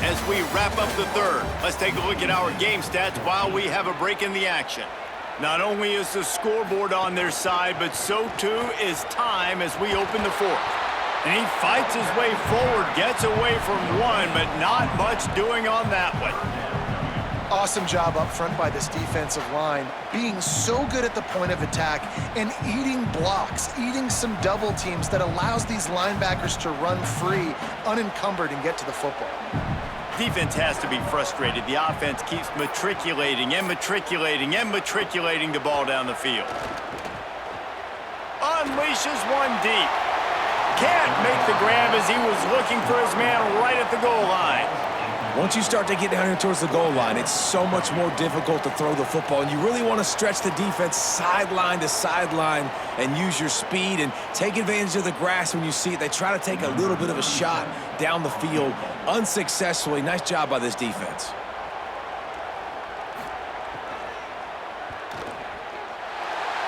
as we wrap up the third. Let's take a look at our game stats while we have a break in the action. Not only is the scoreboard on their side, but so too is time as we open the fourth. And he fights his way forward, gets away from one, but not much doing on that one. Awesome job up front by this defensive line, being so good at the point of attack and eating blocks, eating some double teams that allows these linebackers to run free, unencumbered, and get to the football. Defense has to be frustrated. The offense keeps matriculating and matriculating and matriculating the ball down the field. Unleashes one deep. Can't make the grab as he was looking for his man right at the goal line. Once you start to get down here towards the goal line, it's so much more difficult to throw the football, and you really want to stretch the defense sideline to sideline and use your speed and take advantage of the grass when you see it. They try to take a little bit of a shot down the field unsuccessfully. Nice job by this defense.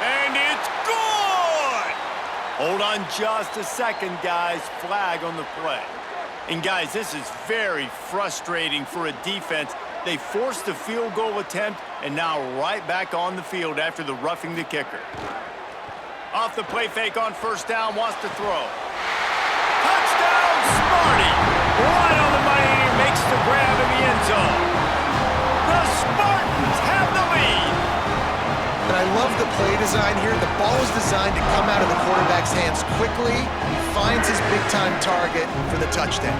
And it's good! Hold on just a second, guys. Flag on the play. And guys, this is very frustrating for a defense. They forced the field goal attempt and now right back on the field after the roughing the kicker. Off the play fake on first down, wants to throw. Touchdown, Smarty! Right on the money, and he makes the grab in the end zone. The Spartans have the lead. And I love the play design here. The ball is designed to come out of the quarterback's hands quickly. He finds his big-time target for the touchdown.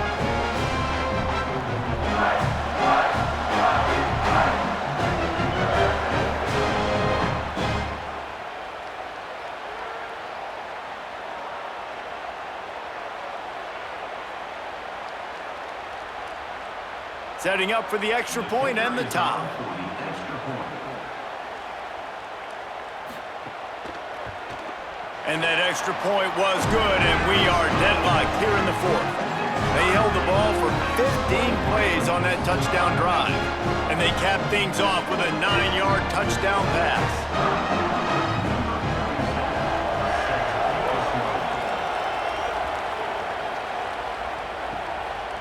Setting up for the extra point and the top. And that extra point was good, and we are deadlocked here in the fourth. They held the ball for 15 plays on that touchdown drive, and they capped things off with a 9-yard touchdown pass.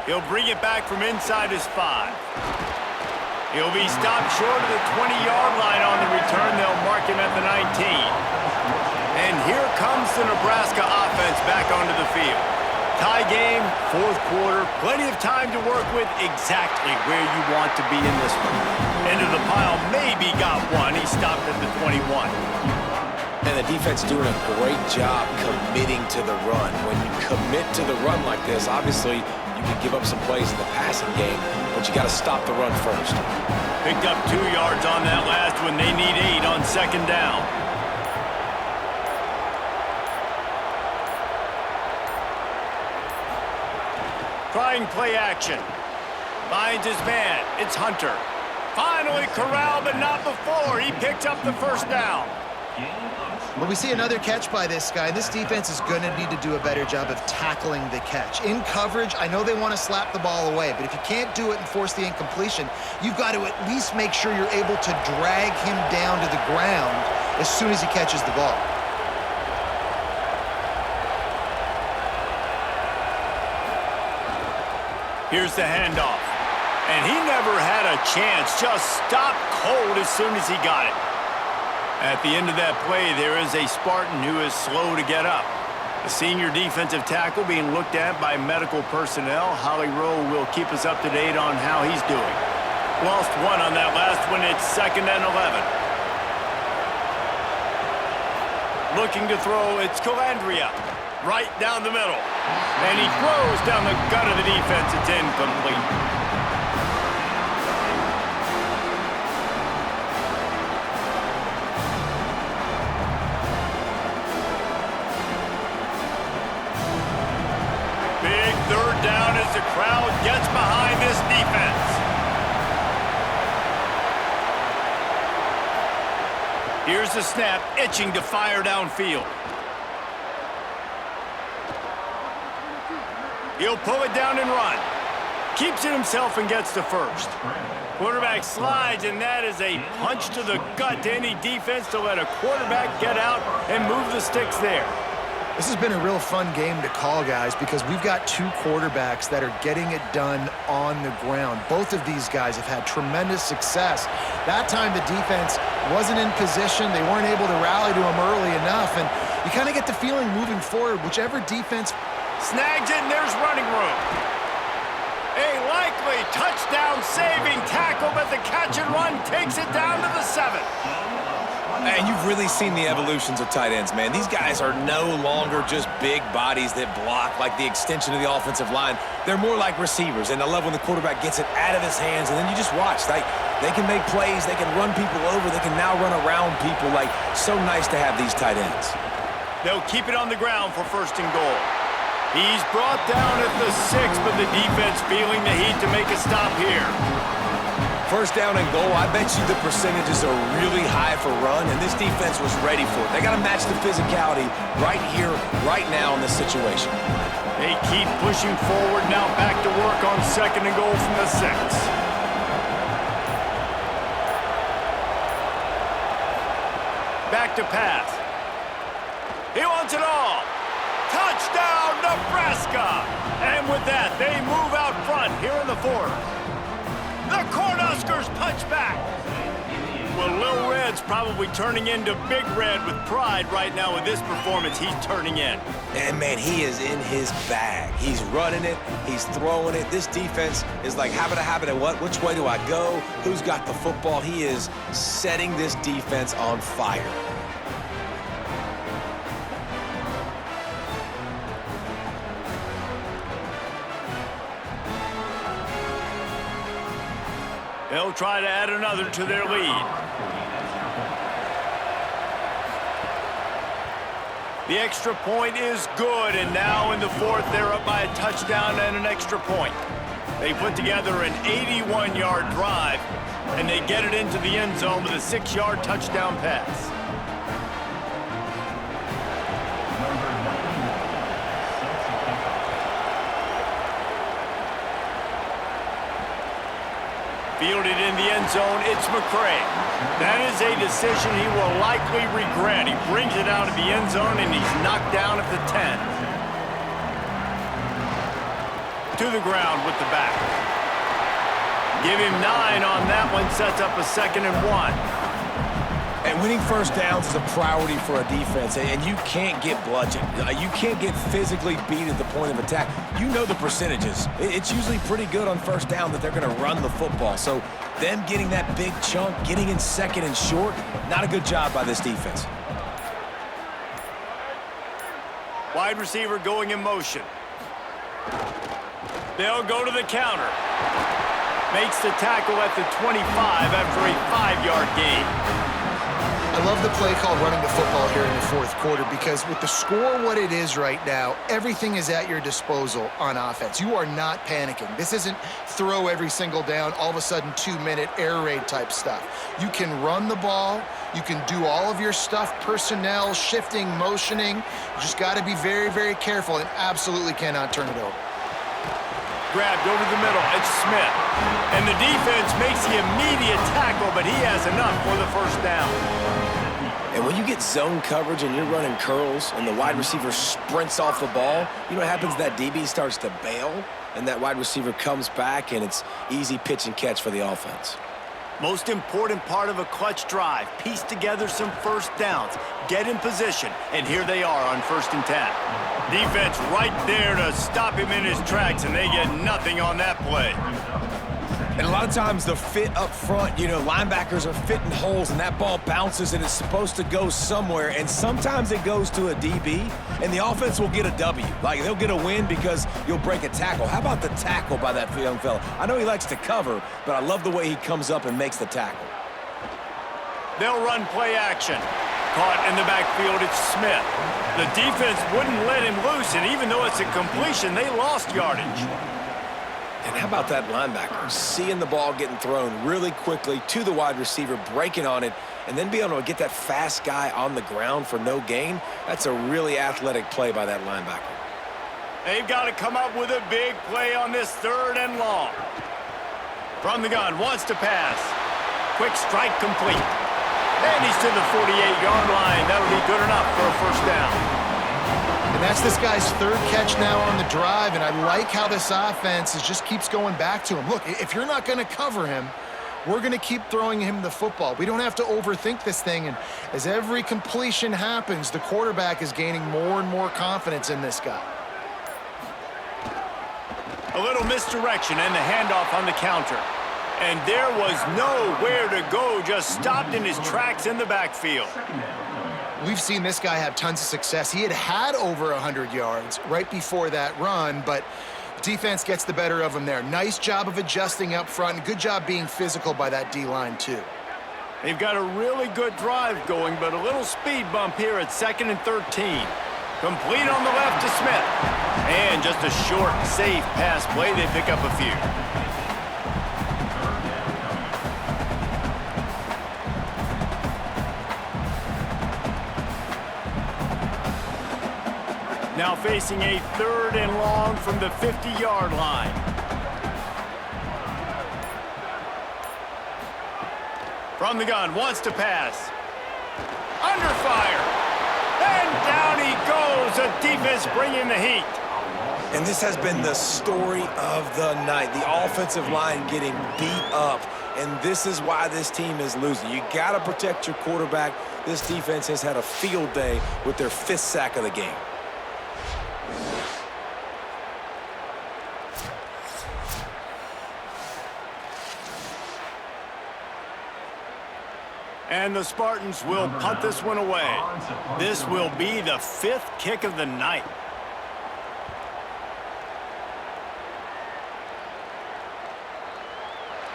He'll bring it back from inside his 5. He'll be stopped short of the 20-yard line on the return. They'll mark him at the 19. And here comes the Nebraska offense back onto the field. Tie game, fourth quarter, plenty of time to work with, exactly where you want to be in this one. Into the pile, maybe got one. He stopped at the 21. And the defense doing a great job committing to the run. When you commit to the run like this, obviously you can give up some plays in the passing game, but you got to stop the run first. Picked up 2 yards on that last one. They need 8 on second down. Trying play action. Finds his man. It's Hunter. Finally corralled, but not before. He picked up the first down. Well, we see another catch by this guy. This defense is going to need to do a better job of tackling the catch. In coverage, I know they want to slap the ball away, but if you can't do it and force the incompletion, you've got to at least make sure you're able to drag him down to the ground as soon as he catches the ball. Here's the handoff. And he never had a chance. Just stopped cold as soon as he got it. At the end of that play, there is a Spartan who is slow to get up. The senior defensive tackle being looked at by medical personnel. Holly Rowe will keep us up to date on how he's doing. Lost one on that last one. It's 2nd and 11. Looking to throw, it's Calandria. Right down the middle. And he throws down the gut of the defense. It's incomplete. Big third down as the crowd gets behind this defense. Here's the snap, itching to fire downfield. He'll pull it down and run. Keeps it himself and gets the first. Quarterback slides, and that is a punch to the gut to any defense to let a quarterback get out and move the sticks there. This has been a real fun game to call, guys, because we've got two quarterbacks that are getting it done on the ground. Both of these guys have had tremendous success. That time the defense wasn't in position. They weren't able to rally to him early enough, and you kind of get the feeling moving forward, whichever defense snags it, and there's running room. A likely touchdown-saving tackle, but the catch and run takes it down to the 7. And you've really seen the evolutions of tight ends, man. These guys are no longer just big bodies that block like the extension of the offensive line. They're more like receivers, and I love when the quarterback gets it out of his hands, and then you just watch. Like, they can make plays, they can run people over, they can now run around people. Like, so nice to have these tight ends. They'll keep it on the ground for 1st and goal. He's brought down at the 6, but the defense feeling the heat to make a stop here. 1st down and goal, I bet you the percentages are really high for run, and this defense was ready for it. They got to match the physicality right here, right now in this situation. They keep pushing forward, now back to work on 2nd and goal from the 6. Back to pass. He wants it all. Touchdown, Nebraska! And with that, they move out front here in the 4th. The Cornhuskers punch back. Well, Lil Red's probably turning into Big Red with pride right now with this performance he's turning in. And, man, he is in his bag. He's running it. He's throwing it. This defense is like, habit, and what? Which way do I go? Who's got the football? He is setting this defense on fire. They'll try to add another to their lead. The extra point is good, and now in the 4th, they're up by a touchdown and an extra point. They put together an 81-yard drive, and they get it into the end zone with a 6-yard touchdown pass. Fielded in the end zone, it's McCray. That is a decision he will likely regret. He brings it out of the end zone, and he's knocked down at the 10. To the ground with the back. Give him 9 on that one, sets up a 2nd and 1. And winning 1st downs is a priority for a defense, and you can't get bludgeoned. You can't get physically beat at the point of attack. You know the percentages. It's usually pretty good on 1st down that they're going to run the football. So them getting that big chunk, getting in 2nd and short, not a good job by this defense. Wide receiver going in motion. They'll go to the counter. Makes the tackle at the 25 after a 5-yard gain. I love the play called running the football here in the 4th quarter because with the score what it is right now, everything is at your disposal on offense. You are not panicking. This isn't throw every single down, all of a sudden 2-minute air raid type stuff. You can run the ball. You can do all of your stuff, personnel, shifting, motioning. You just got to be very, very careful and absolutely cannot turn it over. Grabbed over the middle, it's Smith. And the defense makes the immediate tackle, but he has enough for the 1st down. And when you get zone coverage and you're running curls and the wide receiver sprints off the ball, you know what happens? That DB starts to bail, and that wide receiver comes back, and it's easy pitch and catch for the offense. Most important part of a clutch drive, piece together some 1st downs, get in position, and here they are on 1st and 10. Defense right there to stop him in his tracks, and they get nothing on that play. And a lot of times the fit up front, you know, linebackers are fitting holes, and that ball bounces, and it's supposed to go somewhere, and sometimes it goes to a DB, and the offense will get a W. Like, they'll get a win because you'll break a tackle. How about the tackle by that young fella? I know he likes to cover, but I love the way he comes up and makes the tackle. They'll run play action. Caught in the backfield, it's Smith. The defense wouldn't let him loose, and even though it's a completion, they lost yardage. And how about that linebacker? Seeing the ball getting thrown really quickly to the wide receiver, breaking on it, and then being able to get that fast guy on the ground for no gain. That's a really athletic play by that linebacker. They've got to come up with a big play on this 3rd and long. From the gun, wants to pass. Quick strike complete. And he's to the 48-yard line. That'll be good enough for a 1st down. And that's this guy's third catch now on the drive, and I like how this offense just keeps going back to him. Look, if you're not going to cover him, we're going to keep throwing him the football. We don't have to overthink this thing, and as every completion happens, the quarterback is gaining more and more confidence in this guy. A little misdirection and the handoff on the counter. And there was nowhere to go, just stopped in his tracks in the backfield. We've seen this guy have tons of success. He had over 100 yards right before that run, but defense gets the better of him there. Nice job of adjusting up front, and good job being physical by that D-line too. They've got a really good drive going, but a little speed bump here at 2nd and 13. Complete on the left to Smith. And just a short, safe pass play. They pick up a few. Now facing a 3rd and long from the 50-yard line. From the gun, wants to pass. Under fire. And down he goes. The defense bringing the heat. And this has been the story of the night. The offensive line getting beat up. And this is why this team is losing. You got to protect your quarterback. This defense has had a field day with their 5th sack of the game. And the Spartans will punt this one away. This will be the 5th kick of the night.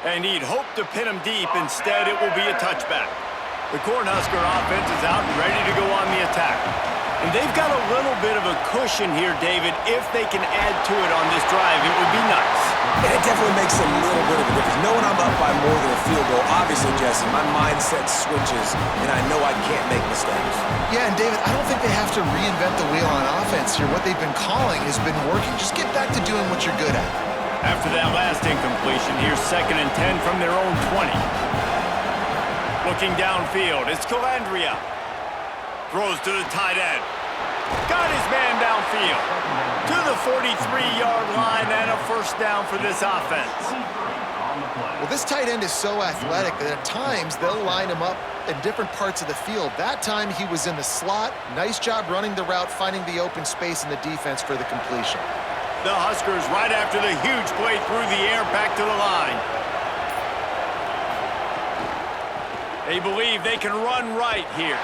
And he'd hoped to pin him deep. Instead, it will be a touchback. The Cornhusker offense is out and ready to go on the attack. And they've got a little bit of a cushion here, David. If they can add to it on this drive, it would be nice. And it definitely makes a little bit of a difference. Knowing I'm up by more than a field goal, obviously, Jesse, my mindset switches, and I know I can't make mistakes. Yeah, and David, I don't think they have to reinvent the wheel on offense here. What they've been calling has been working. Just get back to doing what you're good at. After that last incompletion, here's 2nd and 10 from their own 20. Looking downfield, it's Calandria. Throws to the tight end. Got his man downfield. To the 43-yard line and a 1st down for this offense. Well, this tight end is so athletic that at times they'll line him up in different parts of the field. That time he was in the slot. Nice job running the route, finding the open space in the defense for the completion. The Huskers right after the huge play through the air back to the line. They believe they can run right here.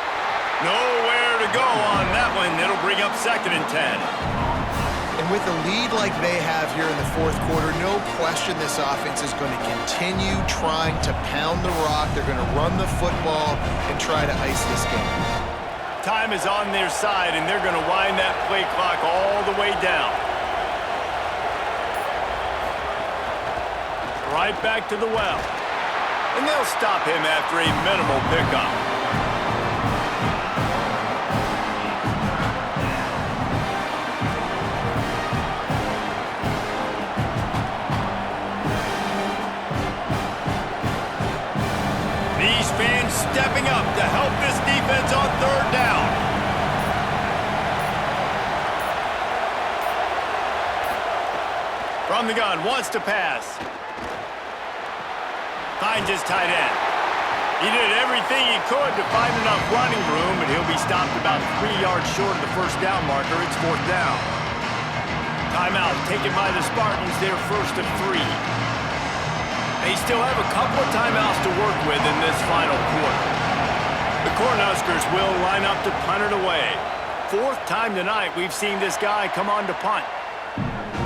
Nowhere to go on that one. It'll bring up 2nd and 10. And with a lead like they have here in the 4th quarter, no question this offense is going to continue trying to pound the rock. They're going to run the football and try to ice this game. Time is on their side, and they're going to wind that play clock all the way down. Right back to the well. And they'll stop him after a minimal pickup. These fans stepping up to help this defense on 3rd down. From the gun, wants to pass. Finds his tight end. He did everything he could to find enough running room, but he'll be stopped about 3 yards short of the 1st down marker. It's 4th down. Timeout taken by the Spartans, their 1st of 3. They still have a couple of timeouts to work with in this final quarter. The Cornhuskers will line up to punt it away. 4th time tonight we've seen this guy come on to punt.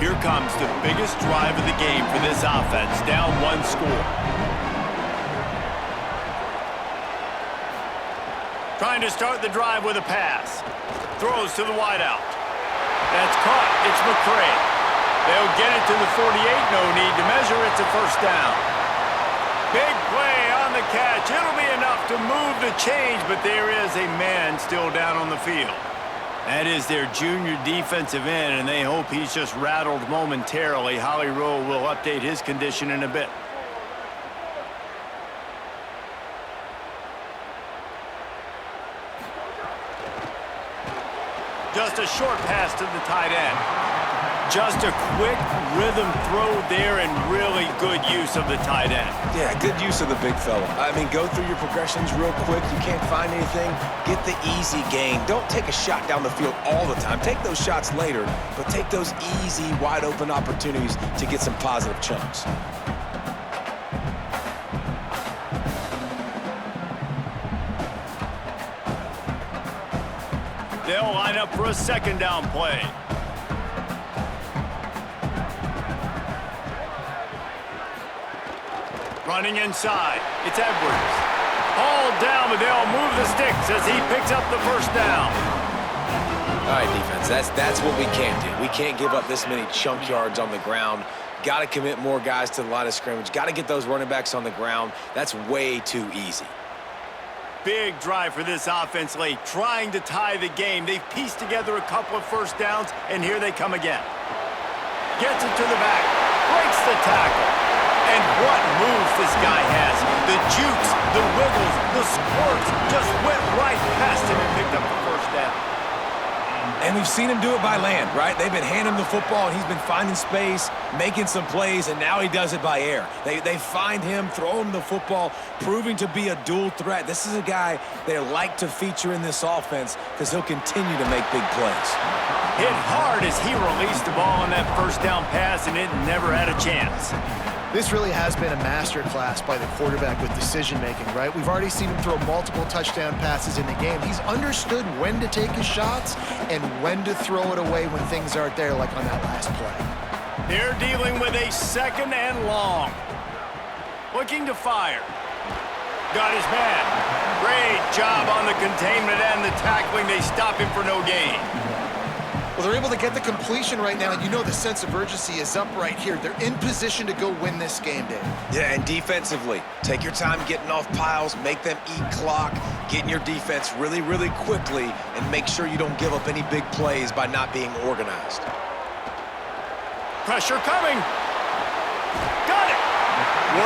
Here comes the biggest drive of the game for this offense, down 1 score. Trying to start the drive with a pass. Throws to the wideout. That's caught. It's McCray. They'll get it to the 48. No need to measure. It's a 1st down. Big play on the catch. It'll be enough to move the change, but there is a man still down on the field. That is their junior defensive end, and they hope he's just rattled momentarily. Holly Rowe will update his condition in a bit. Just a short pass to the tight end. Just a quick rhythm throw there and really good use of the tight end. Yeah, good use of the big fella. I mean, go through your progressions real quick. You can't find anything, get the easy gain. Don't take a shot down the field all the time. Take those shots later, but take those easy, wide-open opportunities to get some positive chunks. They'll line up for a second down play. Running inside, it's Edwards. Hauled down, but they'll move the sticks as he picks up the first down. All right, defense, that's what we can't do. We can't give up this many chunk yards on the ground. Got to commit more guys to the line of scrimmage. Got to get those running backs on the ground. That's way too easy. Big drive for this offense late, trying to tie the game. They've pieced together a couple of first downs, and here they come again. Gets it to the back, breaks the tackle. And what moves this guy has. The jukes, the wiggles, the squirts just went right past him and picked up the first down. And we've seen him do it by land, right? They've been handing him the football, and he's been finding space, making some plays, and now he does it by air. They find him, throw him the football, proving to be a dual threat. This is a guy they like to feature in this offense because he'll continue to make big plays. Hit hard as he released the ball on that first down pass, and it never had a chance. This really has been a masterclass by the quarterback with decision-making, right? We've already seen him throw multiple touchdown passes in the game. He's understood when to take his shots and when to throw it away when things aren't there, like on that last play. They're dealing with a second and long. Looking to fire. Got his man. Great job on the containment and the tackling. They stop him for no gain. Well, they're able to get the completion right now, and you know the sense of urgency is up right here. They're in position to go win this game, Dave. Yeah, and defensively, take your time getting off piles, make them eat clock, get in your defense really, really quickly, and make sure you don't give up any big plays by not being organized. Pressure coming. Got it.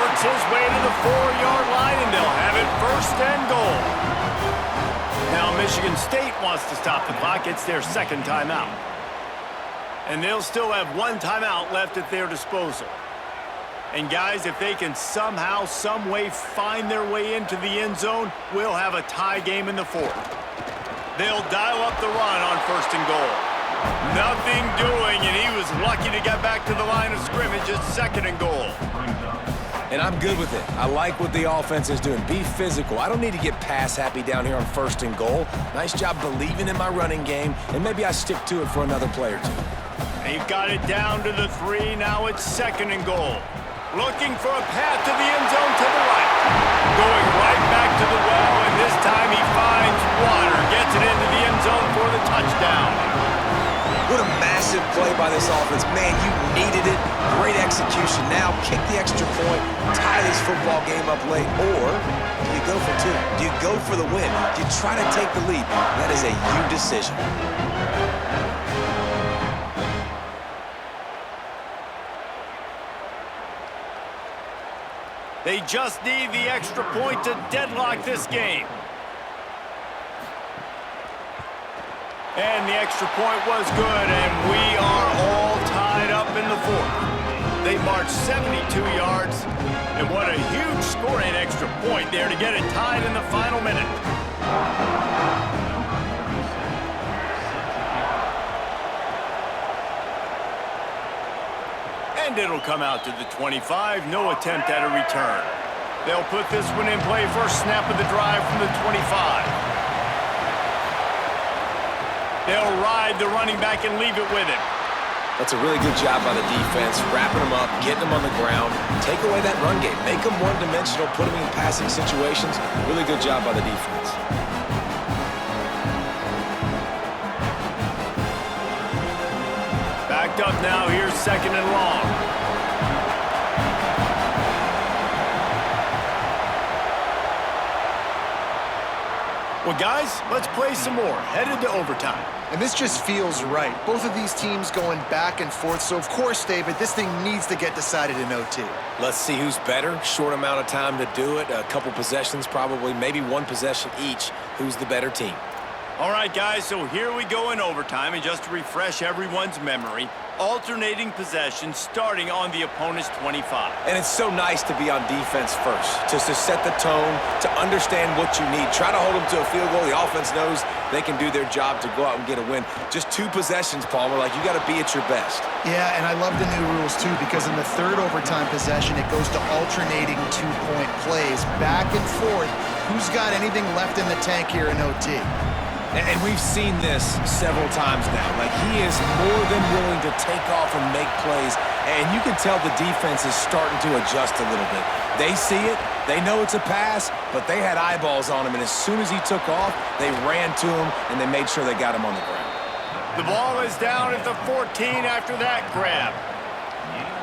Works his way to the 4-yard line, and they'll have it first and goal. Now Michigan State wants to stop the clock. It's their second timeout. And they'll still have one timeout left at their disposal. And guys, if they can somehow, some way find their way into the end zone, we'll have a tie game in the fourth. They'll dial up the run on first and goal. Nothing doing, and he was lucky to get back to the line of scrimmage at second and goal. And I'm good with it. I like what the offense is doing. Be physical. I don't need to get pass happy down here on first and goal. Nice job believing in my running game, and maybe I stick to it for another play or two. They've got it down to the 3. Now it's second and goal. Looking for a path to the end zone to the right. Going right back to the well, and this time he finds water. Gets it into the end zone for the touchdown. What a massive play by this offense. Man, you needed it. Great execution. Now kick the extra point, tie this football game up late, or do you go for 2? Do you go for the win? Do you try to take the lead? That is a you decision. They just need the extra point to deadlock this game. And the extra point was good, and we are all tied up in the fourth. They marched 72 yards, and what a huge scoring extra point there to get it tied in the final minute. And it'll come out to the 25, no attempt at a return. They'll put this one in play, first snap of the drive from the 25. They'll ride the running back and leave it with him. That's a really good job by the defense, wrapping them up, getting them on the ground, take away that run game, make them one-dimensional, put them in passing situations. Really good job by the defense. Backed up now, here's second and long. Well, guys, let's play some more. Headed to overtime. And this just feels right. Both of these teams going back and forth. So, of course, David, this thing needs to get decided in OT. Let's see who's better. Short amount of time to do it. A couple possessions probably, maybe one possession each. Who's the better team? All right, guys, so here we go in overtime, and just to refresh everyone's memory, alternating possession starting on the opponent's 25. And it's so nice to be on defense first, just to set the tone, to understand what you need. Try to hold them to a field goal. The offense knows they can do their job to go out and get a win. Just 2 possessions, Palmer. Like, you got to be at your best. Yeah, and I love the new rules, too, because in the third overtime possession, it goes to alternating 2-point plays, back and forth. Who's got anything left in the tank here in OT? And we've seen this several times now. Like, he is more than willing to take off and make plays, and you can tell the defense is starting to adjust a little bit. They see it, they know it's a pass, but they had eyeballs on him, and as soon as he took off, they ran to him, and they made sure they got him on the ground. The ball is down at the 14 after that grab.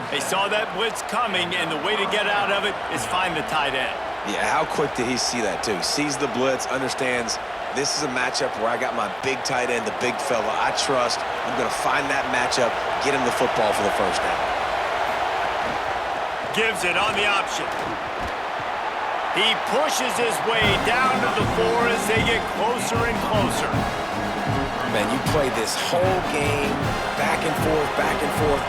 They saw that blitz coming, and the way to get out of it is find the tight end. Yeah, how quick did he see that, too? Sees the blitz, understands this is a matchup where I got my big tight end, the big fella I trust. I'm going to find that matchup, get him the football for the first down. Gives it on the option. He pushes his way down to the 4 as they get closer and closer. Man, you played this whole game back and forth,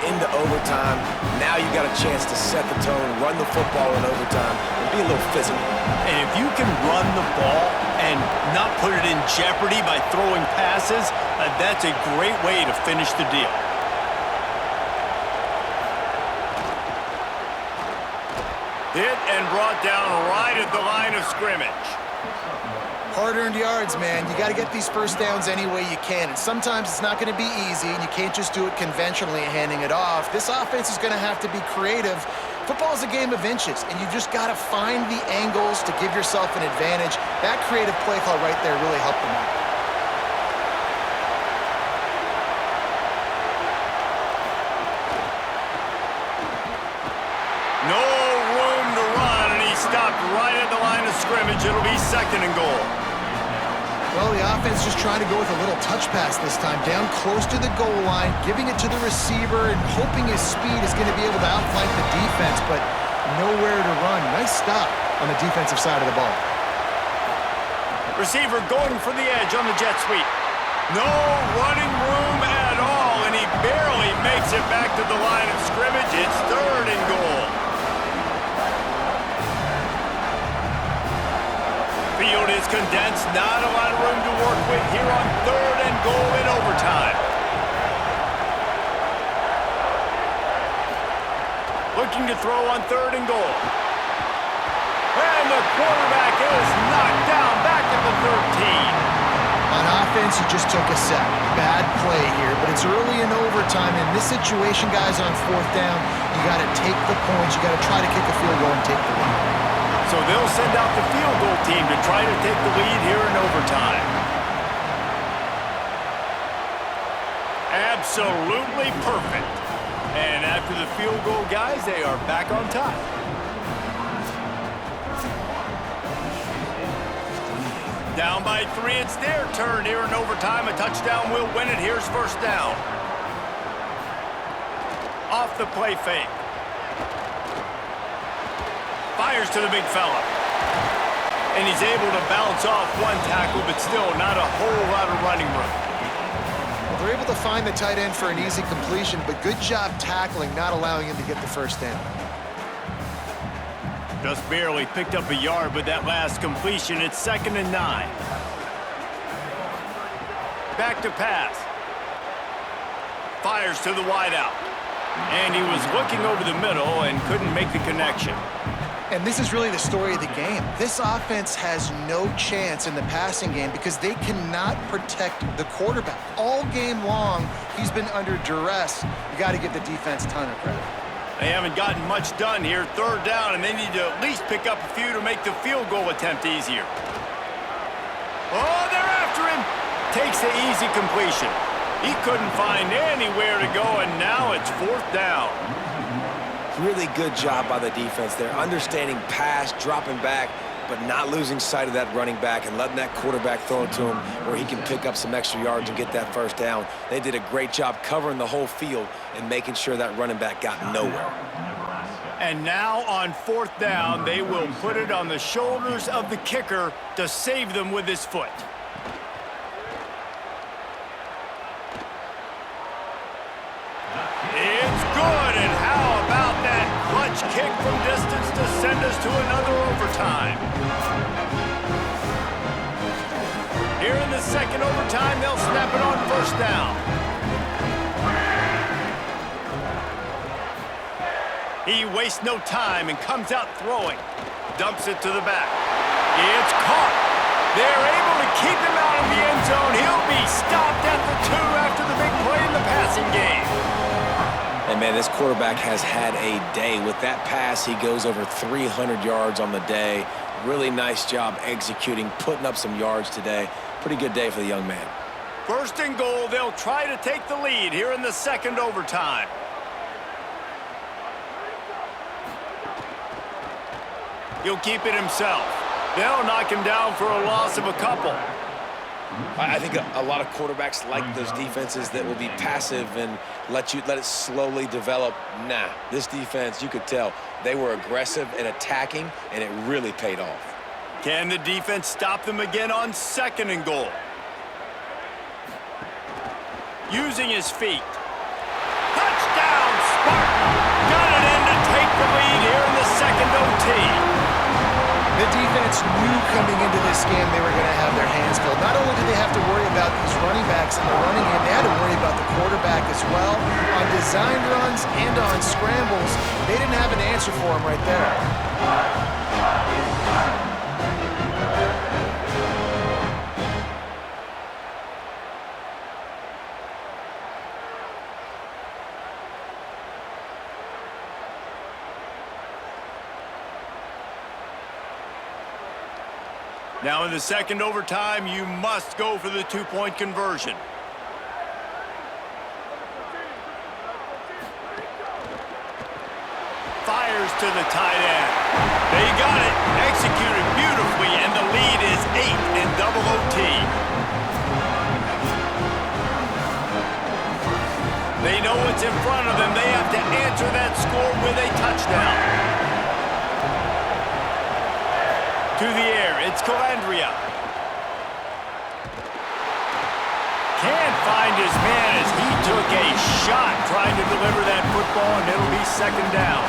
into overtime. Now you got a chance to set the tone, run the football in overtime, and be a little physical. And if you can run the ball and not put it in jeopardy by throwing passes, that's a great way to finish the deal. Hit and brought down right at the line of scrimmage. Hard-earned yards, man. You got to get these first downs any way you can. And sometimes it's not going to be easy, and you can't just do it conventionally handing it off. This offense is going to have to be creative. Football is a game of inches, and you've just got to find the angles to give yourself an advantage. That creative play call right there really helped them out. No room to run, and he stopped right at the line of scrimmage. It'll be 2nd and goal. Well, the offense just trying to go with a little touch pass this time, down close to the goal line, giving it to the receiver and hoping his speed is going to be able to outflank the defense, but nowhere to run. Nice stop on the defensive side of the ball. Receiver going for the edge on the jet sweep. No running room at all, and he barely makes it back to the line of scrimmage. It's 3rd and goal. Field is condensed, not a lot of room to work with here on 3rd and goal in overtime. Looking to throw on 3rd and goal. And the quarterback is knocked down back at the 13. On offense, he just took a sack. Bad play here, but it's early in overtime. In this situation, guys, on 4th down, you got to take the points. You got to try to kick a field goal and take the lead. So they'll send out the field goal team to try to take the lead here in overtime. Absolutely perfect. And after the field goal, guys, they are back on top. Down by 3, it's their turn here in overtime. A touchdown will win it. Here's 1st down. Off the play fake. Fires to the big fella. And he's able to bounce off one tackle, but still not a whole lot of running room. Well, they're able to find the tight end for an easy completion, but good job tackling, not allowing him to get the 1st down. Just barely picked up a yard with that last completion. It's 2nd and 9. Back to pass. Fires to the wideout. And he was looking over the middle and couldn't make the connection. And this is really the story of the game. This offense has no chance in the passing game because they cannot protect the quarterback. All game long, he's been under duress. You got to give the defense a ton of credit. They haven't gotten much done here. 3rd down, and they need to at least pick up a few to make the field goal attempt easier. Oh, they're after him. Takes the easy completion. He couldn't find anywhere to go, and now it's 4th down. Really good job by the defense there, understanding pass, dropping back, but not losing sight of that running back and letting that quarterback throw it to him where he can pick up some extra yards and get that 1st down. They did a great job covering the whole field and making sure that running back got nowhere. And now on 4th down, they will put it on the shoulders of the kicker to save them with his foot. kick from distance to send us to another overtime. Here in the second overtime, they'll snap it on first down. He wastes no time and comes out throwing. Dumps it to the back. It's caught. They're able to keep him out of the end zone. He'll be stopped at the 2 after the big play in the passing game. And, man, this quarterback has had a day. With that pass, he goes over 300 yards on the day. Really nice job executing, putting up some yards today. Pretty good day for the young man. First and goal, they'll try to take the lead here in the second overtime. He'll keep it himself. They'll knock him down for a loss of a couple. I think a lot of quarterbacks like those defenses that will be passive and let it slowly develop. Nah, this defense, you could tell, they were aggressive and attacking, and it really paid off. Can the defense stop them again on second and goal? Using his feet. Touchdown, Spartan! Got it in to take the lead here in the second OT. The defense knew coming into this game they were going to have their hands full. Not only did they have to worry about these running backs in the running game, they had to worry about the quarterback as well. On design runs and on scrambles, they didn't have an answer for him right there. Now in the second overtime, you must go for the two-point conversion. Fires to the tight end. They got it. Executed beautifully, and the lead is 8 in double OT. They know what's in front of them. They have to answer that score with a touchdown. To the air, it's Calandria. Can't find his man as he took a shot trying to deliver that football, and it'll be second down.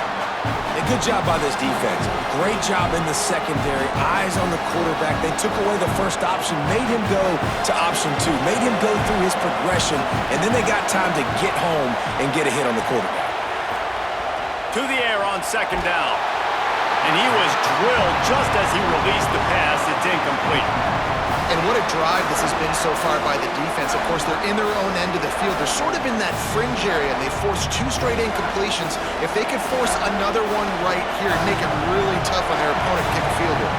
A good job by this defense. Great job in the secondary. Eyes on the quarterback. They took away the first option, made him go to option 2, made him go through his progression, and then they got time to get home and get a hit on the quarterback. To the air on second down. And he was drilled just as he released the pass. It's incomplete. And what a drive this has been so far by the defense. Of course, they're in their own end of the field. They're sort of in that fringe area, and they forced 2 straight incompletions. If they could force another one right here and make it really tough on their opponent to kick a field goal.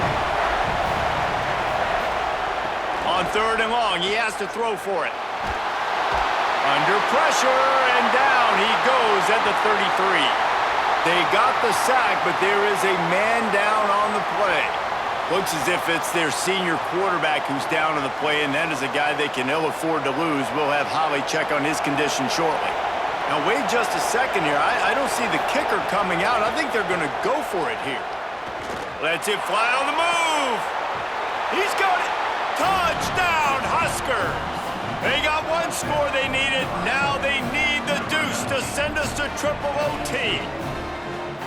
On third and long, he has to throw for it. Under pressure, and down he goes at the 33. They got the sack, but there is a man down on the play. Looks as if it's their senior quarterback who's down on the play, and that is a guy they can ill afford to lose. We'll have Holly check on his condition shortly. Now, wait just a second here. I don't see the kicker coming out. I think they're going to go for it here. Lets it fly on the move. He's got it. Touchdown, Huskers. They got one score they needed. Now they need the deuce to send us to triple OT.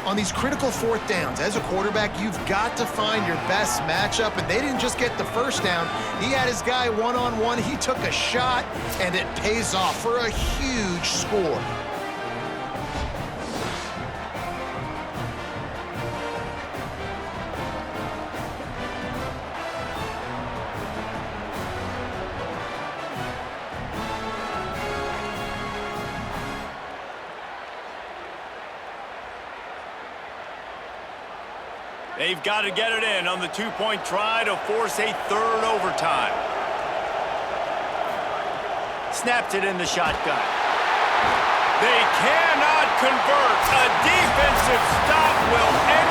On these critical fourth downs, as a quarterback, you've got to find your best matchup, and they didn't just get the first down. He had his guy one-on-one. He took a shot, and it pays off for a huge score. They've got to get it in on the two-point try to force a third overtime. Snapped it in the shotgun. They cannot convert. A defensive stop will end